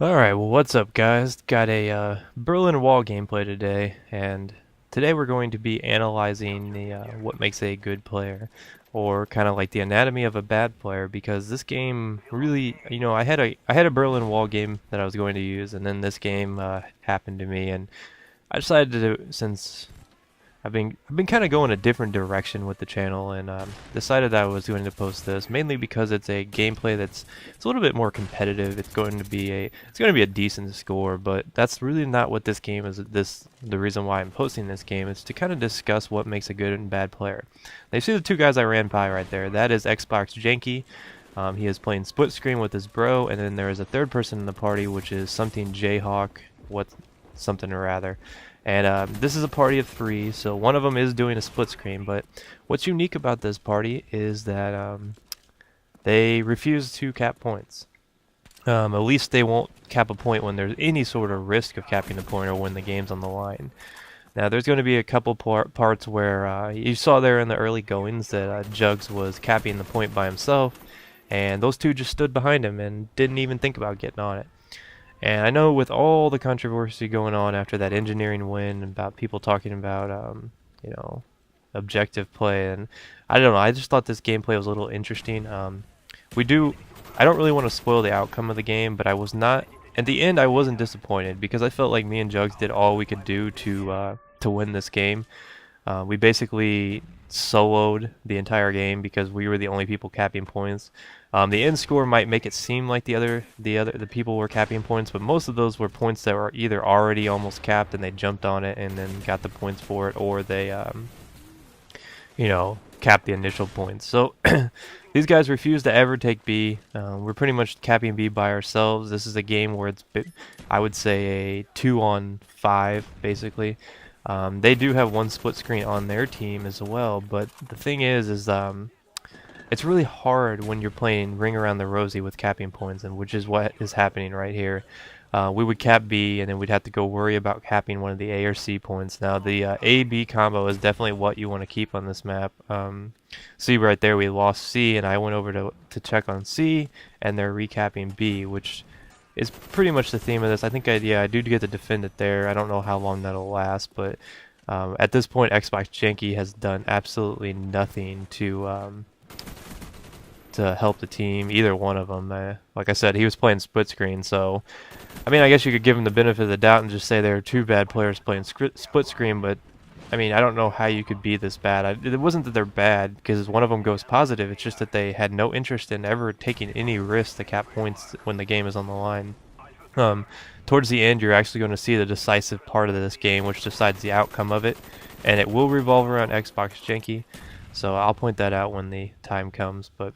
Alright, well what's up guys? Got a Berlin Wall gameplay today, and today we're going to be analyzing the what makes a good player, or kind of like the anatomy of a bad player, because this game really, I had a Berlin Wall game that I was going to use, and then this game happened to me, and I decided to do, since I've been kind of going a different direction with the channel, and decided that I was going to post this mainly because it's a gameplay it's a little bit more competitive. It's going to be a decent score, but that's really not what this game is. The reason why I'm posting this game is to kind of discuss what makes a good and bad player. Now you see the two guys I ran by right there. That is Xbox Janky. He is playing split screen with his bro, and then there is a third person in the party, which is something Jayhawk, what something or rather. And this is a party of three, so one of them is doing a split screen, but what's unique about this party is that they refuse to cap points. At least they won't cap a point when there's any sort of risk of capping a point or when the game's on the line. Now there's going to be a couple parts where you saw there in the early goings that xjawz was capping the point by himself, and those two just stood behind him and didn't even think about getting on it. And I know with all the controversy going on after that engineering win, about people talking about, you know, objective play, and I don't know, I just thought this gameplay was a little interesting. I don't really want to spoil the outcome of the game, but I was not, at the end I wasn't disappointed, because I felt like me and xjawz did all we could do to win this game. We basically soloed the entire game because we were the only people capping points. The end score might make it seem like the people were capping points, but most of those were points that were either already almost capped and they jumped on it and then got the points for it, or they capped the initial points. So these guys refuse to ever take B. We're pretty much capping B by ourselves. This is a game where I would say a 2-on-5 basically. They do have one split screen on their team as well, but the thing is it's really hard when you're playing Ring Around the Rosie with capping points, and which is what is happening right here. We would cap B, and then we'd have to go worry about capping one of the A or C points. Now the A-B combo is definitely what you want to keep on this map. See right there, we lost C, and I went over to check on C, and they're recapping B, which is pretty much the theme of this. I think I do get to defend it there. I don't know how long that'll last, but at this point, Xbox Janky has done absolutely nothing to help the team, either one of them. Like I said, he was playing split screen, so I mean, I guess you could give him the benefit of the doubt and just say there are two bad players playing split screen, but I mean, I don't know how you could be this bad. It wasn't that they're bad because one of them goes positive. It's just that they had no interest in ever taking any risk to cap points when the game is on the line. Towards the end, you're actually going to see the decisive part of this game, which decides the outcome of it, and it will revolve around Xbox Janky. So I'll point that out when the time comes. But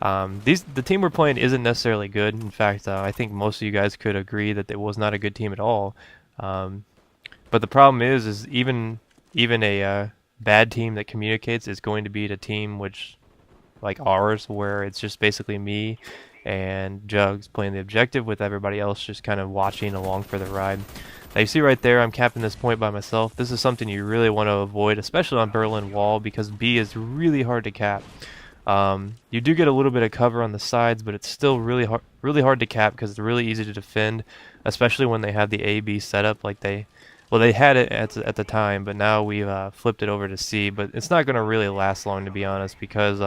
the team we're playing isn't necessarily good. In fact, I think most of you guys could agree that it was not a good team at all. But the problem is even a bad team that communicates is going to beat a team which, like ours, where it's just basically me and xjawz playing the objective with everybody else just kind of watching along for the ride. Now you see right there, I'm capping this point by myself. This is something you really want to avoid, especially on Berlin Wall, because B is really hard to cap. You do get a little bit of cover on the sides, but it's still really hard to cap because it's really easy to defend, especially when they have the A-B setup like they had it at the time, but now we've flipped it over to C. But it's not going to really last long, to be honest, because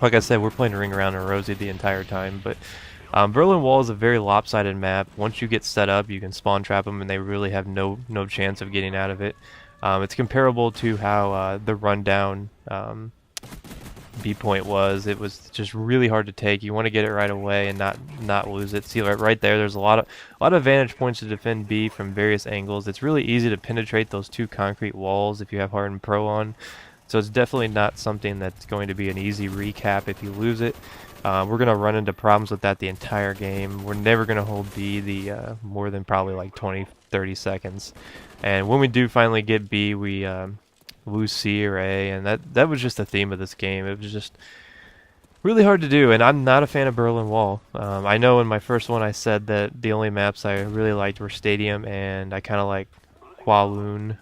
like I said, we're playing Ring Around and Rosie the entire time. But Berlin Wall is a very lopsided map. Once you get set up, you can spawn trap them, and they really have no chance of getting out of it. It's comparable to how the rundown B point was. It was just really hard to take. You want to get it right away and not lose it. See right there, there's a lot of vantage points to defend B from various angles. It's really easy to penetrate those two concrete walls if you have Hardened Pro on. So it's definitely not something that's going to be an easy recap if you lose it. We're going to run into problems with that the entire game. We're never going to hold B the more than probably like 20-30 seconds. And when we do finally get B, we lose C or A, and that was just the theme of this game. It was just really hard to do, and I'm not a fan of Berlin Wall. I know in my first one I said that the only maps I really liked were Stadium, and I kind of like Kowloon.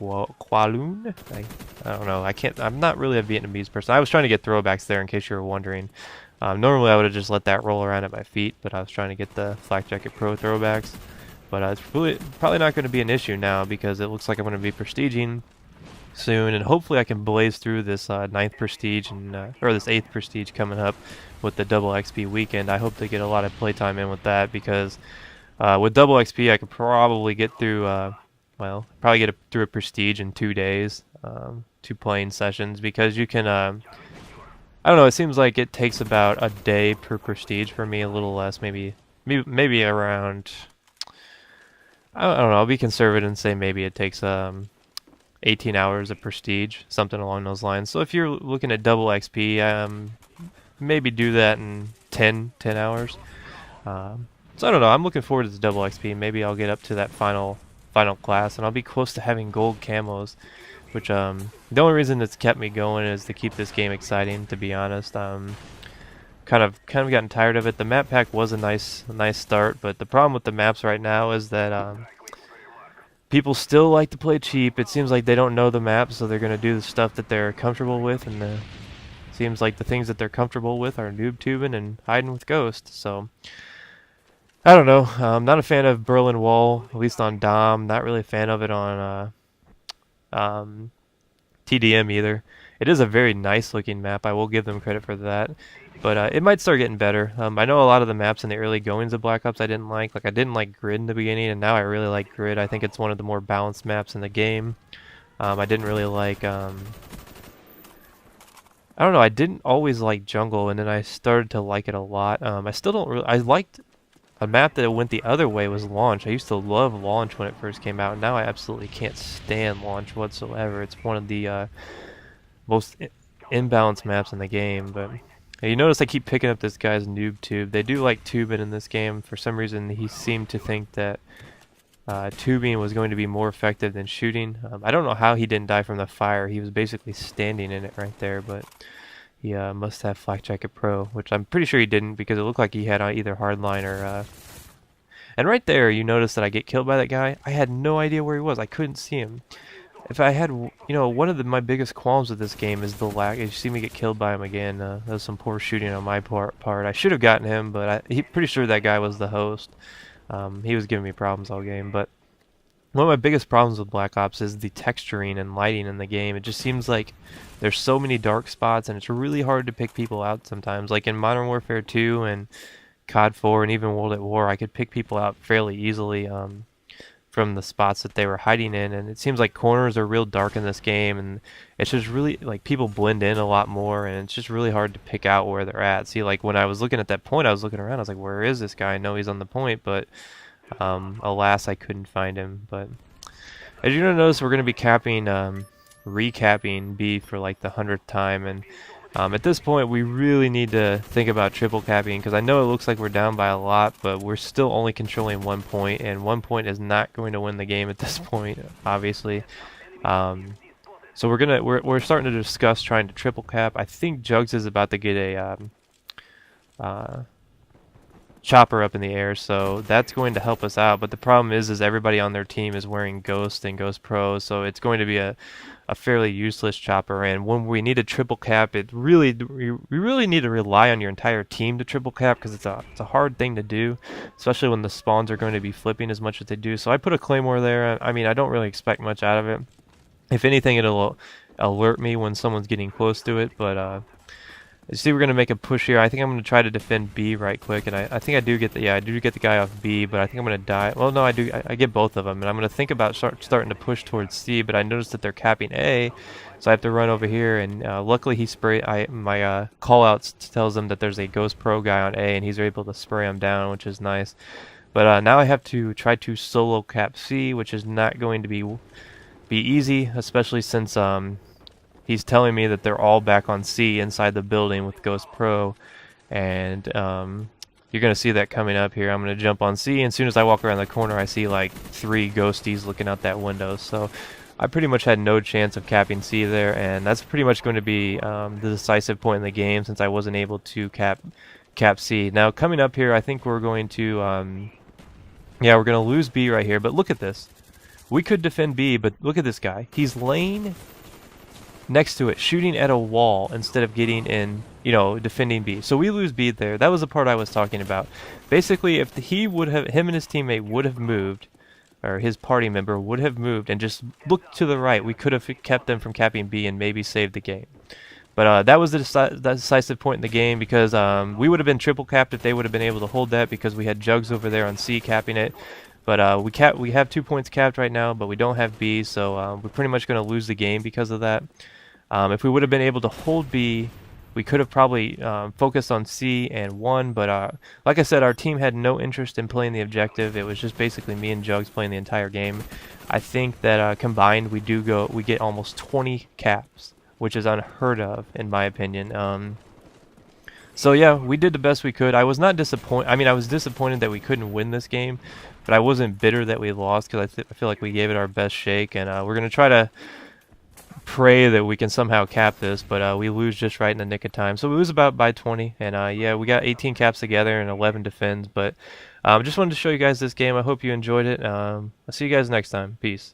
I don't know. I'm not really a Vietnamese person. I was trying to get throwbacks there in case you were wondering. Normally I would have just let that roll around at my feet, but I was trying to get the Flak Jacket Pro throwbacks. But it's probably not going to be an issue now because it looks like I'm going to be prestiging soon, and hopefully I can blaze through this 9th prestige and or this 8th prestige coming up with the double XP weekend. I hope to get a lot of playtime in with that because with double XP I could probably get through through a prestige in 2 days, 2 playing sessions, because you can I don't know, it seems like it takes about a day per prestige for me, a little less, maybe around, I don't know, I'll be conservative and say maybe it takes 18 hours of prestige, something along those lines. So if you're looking at double XP, maybe do that in 10 hours. So I don't know, I'm looking forward to the double XP. Maybe I'll get up to that final class and I'll be close to having gold camos, which the only reason it's kept me going is to keep this game exciting, to be honest. Kind of gotten tired of it. The map pack was a nice start, but the problem with the maps right now is that people still like to play cheap. It seems like they don't know the map, so they're going to do the stuff that they're comfortable with, and it seems like the things that they're comfortable with are noob tubing and hiding with ghosts. So I don't know. I'm not a fan of Berlin Wall, at least on Dom. Not really a fan of it on TDM either. It is a very nice looking map. I will give them credit for that. But it might start getting better. I know a lot of the maps in the early goings of Black Ops I didn't like. Like I didn't like Grid in the beginning, and now I really like Grid. I think it's one of the more balanced maps in the game. I didn't really like I don't know, I didn't always like Jungle, and then I started to like it a lot. I still don't really, I liked a map that went the other way was Launch. I used to love Launch when it first came out, and now I absolutely can't stand Launch whatsoever. It's one of the most imbalanced maps in the game. But you notice I keep picking up this guy's noob tube. They do like tubing in this game. For some reason, he seemed to think that tubing was going to be more effective than shooting. I don't know how he didn't die from the fire. He was basically standing in it right there, but he must have Flak Jacket Pro, which I'm pretty sure he didn't because it looked like he had either hardline or... And right there, you notice that I get killed by that guy. I had no idea where he was. I couldn't see him. If I had, you know, one of my biggest qualms with this game is the lag. You see me get killed by him again. That was some poor shooting on my part. I should have gotten him, but I'm pretty sure that guy was the host. He was giving me problems all game, but one of my biggest problems with Black Ops is the texturing and lighting in the game. It just seems like there's so many dark spots, and it's really hard to pick people out sometimes. Like in Modern Warfare 2 and COD 4 and even World at War, I could pick people out fairly easily from the spots that they were hiding in. And it seems like corners are real dark in this game, and it's just really, like, people blend in a lot more, and it's just really hard to pick out where they're at. See, like when I was looking at that point, I was looking around, I was like, where is this guy? I know he's on the point, but alas, I couldn't find him. But as you're gonna notice, we're gonna be capping, recapping B for like the 100th time, and at this point we really need to think about triple capping, because I know it looks like we're down by a lot, but we're still only controlling 1 point, and 1 point is not going to win the game at this point, obviously. So we're starting to discuss trying to triple cap. I think xjawz is about to get a chopper up in the air, so that's going to help us out. But the problem is everybody on their team is wearing Ghost and Ghost Pro, so it's going to be a fairly useless chopper. And when we need a triple cap, we really need to rely on your entire team to triple cap, because it's a hard thing to do, especially when the spawns are going to be flipping as much as they do. So I put a Claymore there. I mean, I don't really expect much out of it. If anything, it'll alert me when someone's getting close to it. But you see, we're going to make a push here. I think I'm going to try to defend B right quick, and I think I do get the guy off B, but I think I'm going to die. Well, no, I get both of them, and I'm going to think about starting to push towards C, but I noticed that they're capping A, so I have to run over here, and luckily he my call-outs tells him that there's a Ghost Pro guy on A, and he's able to spray him down, which is nice. But now I have to try to solo cap C, which is not going to be easy, especially since he's telling me that they're all back on C inside the building with Ghost Pro, and you're going to see that coming up here. I'm going to jump on C, and as soon as I walk around the corner, I see like 3 ghosties looking out that window. So I pretty much had no chance of capping C there, and that's pretty much going to be the decisive point in the game, since I wasn't able to cap C. Now coming up here, I think we're going to we're going to lose B right here, but look at this. We could defend B, but look at this guy. He's laying next to it, shooting at a wall instead of getting in you know, defending B. So we lose B there. That was the part I was talking about. Basically, if him and his teammate would have moved, or his party member would have moved and just looked to the right, we could have kept them from capping B and maybe saved the game. But that was the decisive point in the game, because we would have been triple capped if they would have been able to hold that, because we had Jugs over there on C capping it. But we have 2 points capped right now, but we don't have B, so we're pretty much going to lose the game because of that. If we would have been able to hold B, we could have probably focused on C and won, but like I said, our team had no interest in playing the objective. It was just basically me and Jugs playing the entire game. I think that combined we get almost 20 caps, which is unheard of in my opinion. So yeah, we did the best we could. I was not disappointed. I mean, I was disappointed that we couldn't win this game, but I wasn't bitter that we lost, because I feel like we gave it our best shake, and we're gonna try to pray that we can somehow cap this, but we lose just right in the nick of time. So we lose about by 20, and yeah, we got 18 caps together and 11 defends. But just wanted to show you guys this game. I hope you enjoyed it. I'll see you guys next time. Peace.